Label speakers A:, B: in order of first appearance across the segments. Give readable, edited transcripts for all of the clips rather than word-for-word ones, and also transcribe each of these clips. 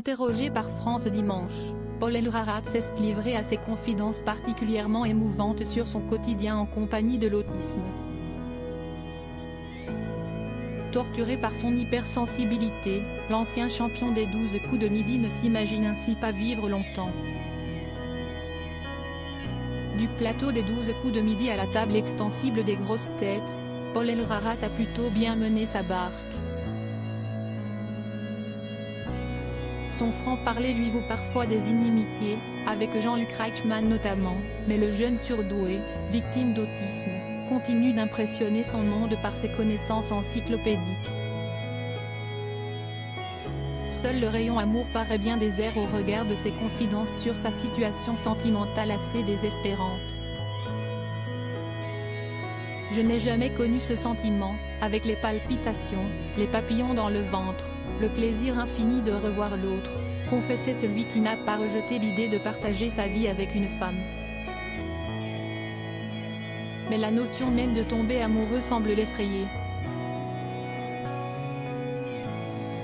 A: Interrogé par France Dimanche, Paul Elrarat s'est livré à ses confidences particulièrement émouvantes sur son quotidien en compagnie de l'autisme. Torturé par son hypersensibilité, l'ancien champion des 12 coups de midi ne s'imagine ainsi pas vivre longtemps. Du plateau des 12 coups de midi à la table extensible des grosses têtes, Paul Elrarat a plutôt bien mené sa barque. Son franc-parler lui vaut parfois des inimitiés, avec Jean-Luc Reichmann notamment, mais le jeune surdoué, victime d'autisme, continue d'impressionner son monde par ses connaissances encyclopédiques. Seul le rayon amour paraît bien désert au regard de ses confidences sur sa situation sentimentale assez désespérante. Je n'ai jamais connu ce sentiment, avec les palpitations, les papillons dans le ventre, le plaisir infini de revoir l'autre, confessait celui qui n'a pas rejeté l'idée de partager sa vie avec une femme. Mais la notion même de tomber amoureux semble l'effrayer.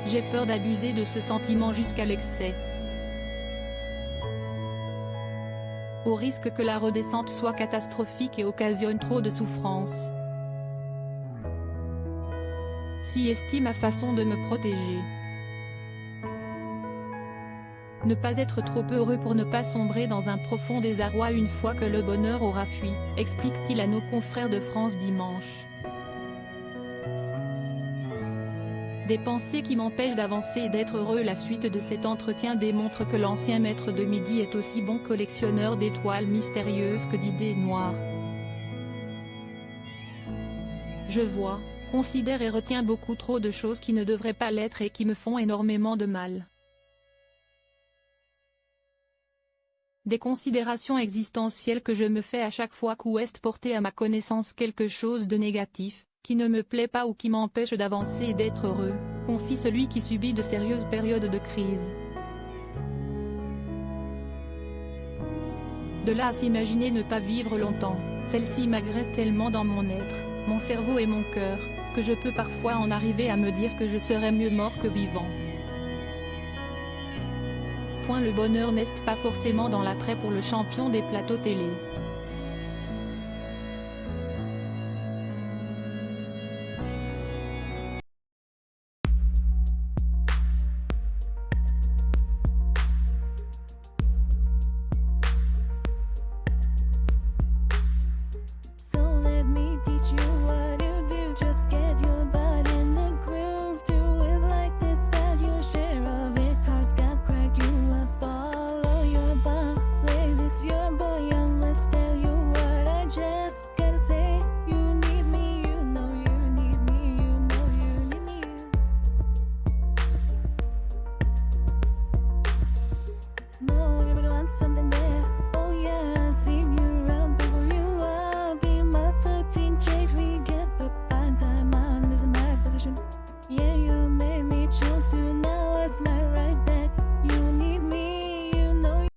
A: J'ai peur d'abuser de ce sentiment jusqu'à l'excès. Au risque que la redescente soit catastrophique et occasionne trop de souffrance. Si estime ma façon de me protéger. Ne pas être trop heureux pour ne pas sombrer dans un profond désarroi une fois que le bonheur aura fui, explique-t-il à nos confrères de France Dimanche. Des pensées qui m'empêchent d'avancer et d'être heureux. La suite de cet entretien démontre que l'ancien maître de midi est aussi bon collectionneur d'étoiles mystérieuses que d'idées noires. Je vois, considère et retiens beaucoup trop de choses qui ne devraient pas l'être et qui me font énormément de mal. Des considérations existentielles que je me fais à chaque fois qu'ouest porté à ma connaissance quelque chose de négatif, qui ne me plaît pas ou qui m'empêche d'avancer et d'être heureux, confie celui qui subit de sérieuses périodes de crise. De là à s'imaginer ne pas vivre longtemps, celle-ci m'agresse tellement dans mon être, mon cerveau et mon cœur, que je peux parfois en arriver à me dire que je serais mieux mort que vivant. Le bonheur n'est pas forcément dans l'après pour le champion des plateaux télé.